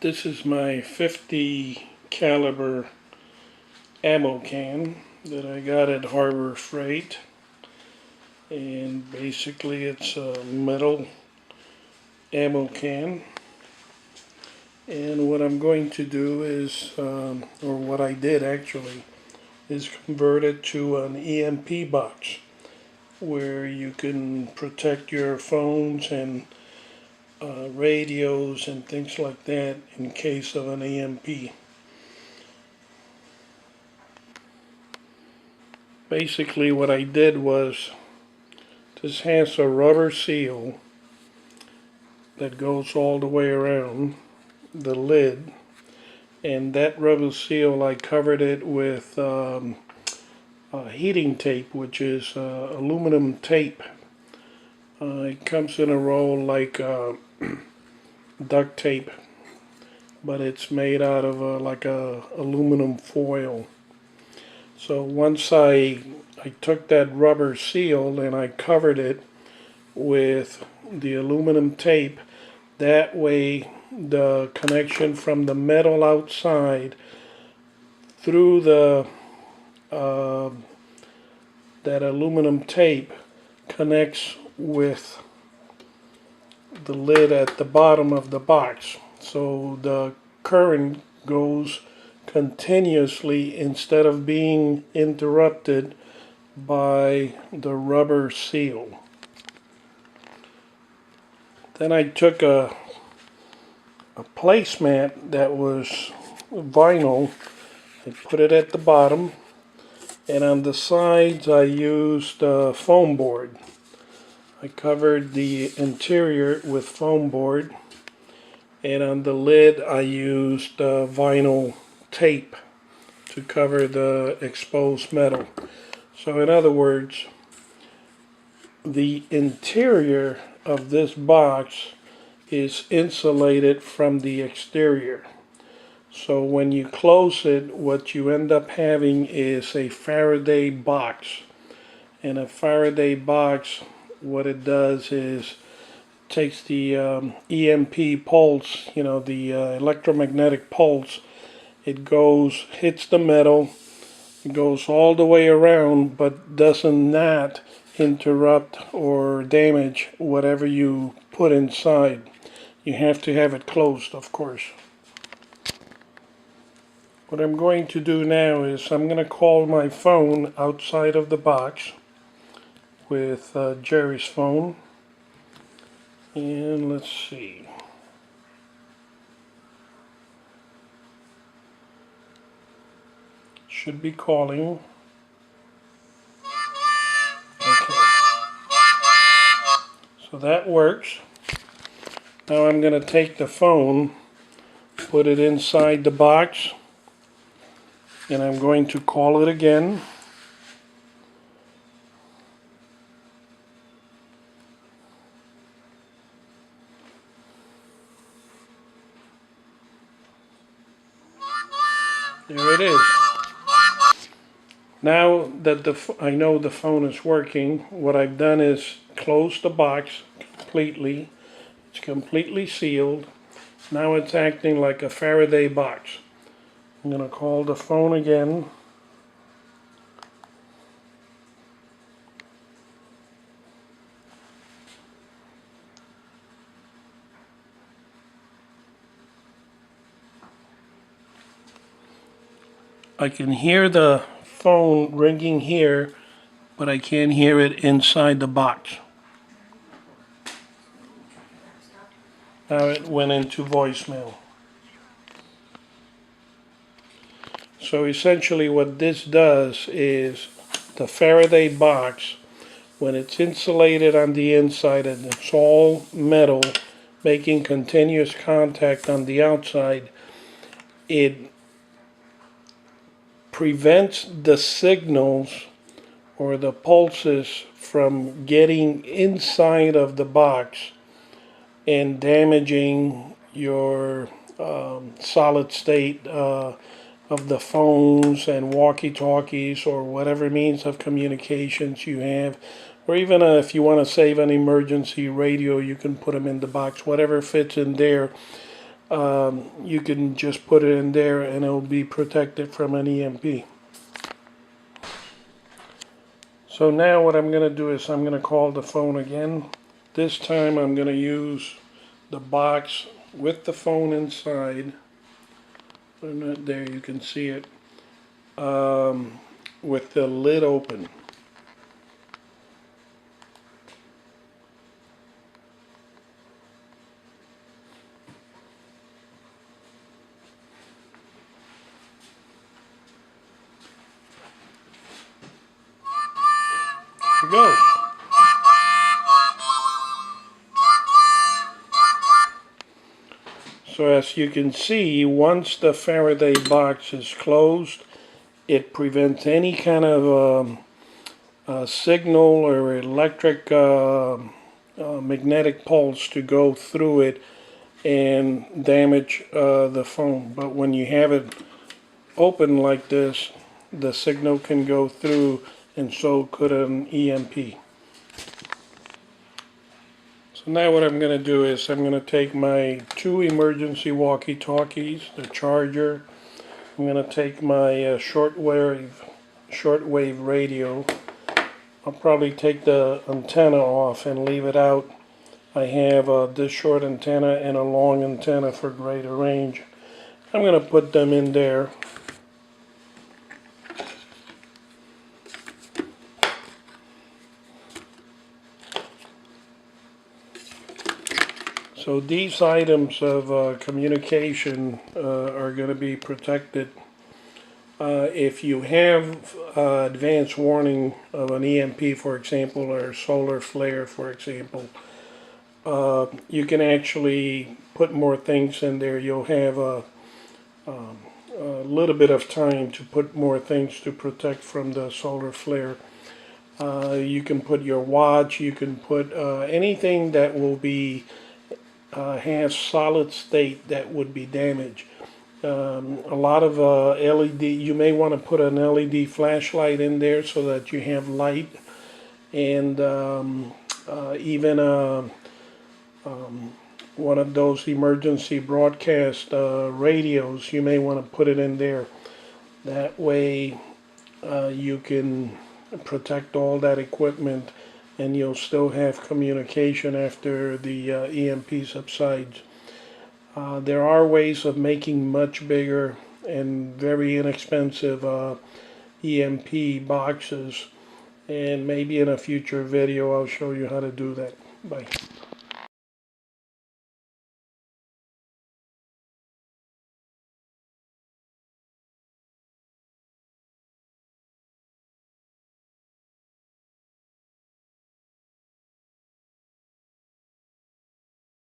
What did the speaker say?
This is my 50 caliber ammo can that I got at Harbor Freight, and basically it's a metal ammo can. And what I'm going to do is, or what I did actually, is convert it to an EMP box where you can protect your phones and radios and things like that in case of an EMP. Basically what I did was, this has a rubber seal that goes all the way around the lid, and that rubber seal I covered it with heating tape, which is aluminum tape. It comes in a roll like duct tape, but it's made out of like a aluminum foil. So once I took that rubber seal and I covered it with the aluminum tape, that way the connection from the metal outside through the that aluminum tape connects with the lid at the bottom of the box, so the current goes continuously instead of being interrupted by the rubber seal. Then I took a placemat that was vinyl. I put it at the bottom, and on the sides I used foam board. I covered the interior with foam board, and on the lid I used vinyl tape to cover the exposed metal. So in other words, the interior of this box is insulated from the exterior. So when you close it, what you end up having is a Faraday box. And a Faraday box, what it does is takes the EMP pulse, the electromagnetic pulse. It goes, hits the metal, it goes all the way around, but does not interrupt or damage whatever you put inside. You have to have it closed, of course. What I'm going to do now is I'm going to call my phone outside of the box with Jerry's phone. And let's see. Should be calling. Okay. So that works. Now I'm going to take the phone, put it inside the box, and I'm going to call it again. There it is. Now that I know the phone is working, what I've done is close the box completely. It's completely sealed. Now it's acting like a Faraday box. I'm going to call the phone again. I can hear the phone ringing here, but I can't hear it inside the box. Now it went into voicemail. So essentially what this does is the Faraday box, when it's insulated on the inside and it's all metal making continuous contact on the outside, it prevents the signals or the pulses from getting inside of the box and damaging your solid state of the phones and walkie-talkies or whatever means of communications you have, or even if you want to save an emergency radio, you can put them in the box, whatever fits in there. you can just put it in there and it will be protected from an EMP. So now what I'm going to do is I'm going to call the phone again. This time I'm going to use the box with the phone inside. There you can see it, with the lid open. Here it goes. So as you can see, once the Faraday box is closed, it prevents any kind of signal or electric magnetic pulse to go through it and damage the phone. But when you have it open like this, the signal can go through, and so could an EMP. So now what I'm going to do is I'm going to take my 2 emergency walkie-talkies, the charger. I'm going to take my shortwave radio. I'll probably take the antenna off and leave it out. I have this short antenna and a long antenna for greater range. I'm going to put them in there. So these items of communication are going to be protected. If you have advance warning of an EMP, for example, or solar flare, for example, you can actually put more things in there. You'll have a little bit of time to put more things to protect from the solar flare. You can put your watch, you can put anything that will be has solid state that would be damaged. A lot of LED, you may want to put an LED flashlight in there so that you have light, and even one of those emergency broadcast radios, you may want to put it in there. That way you can protect all that equipment and you'll still have communication after the EMP subsides. There are ways of making much bigger and very inexpensive EMP boxes, and maybe in a future video I'll show you how to do that. Bye.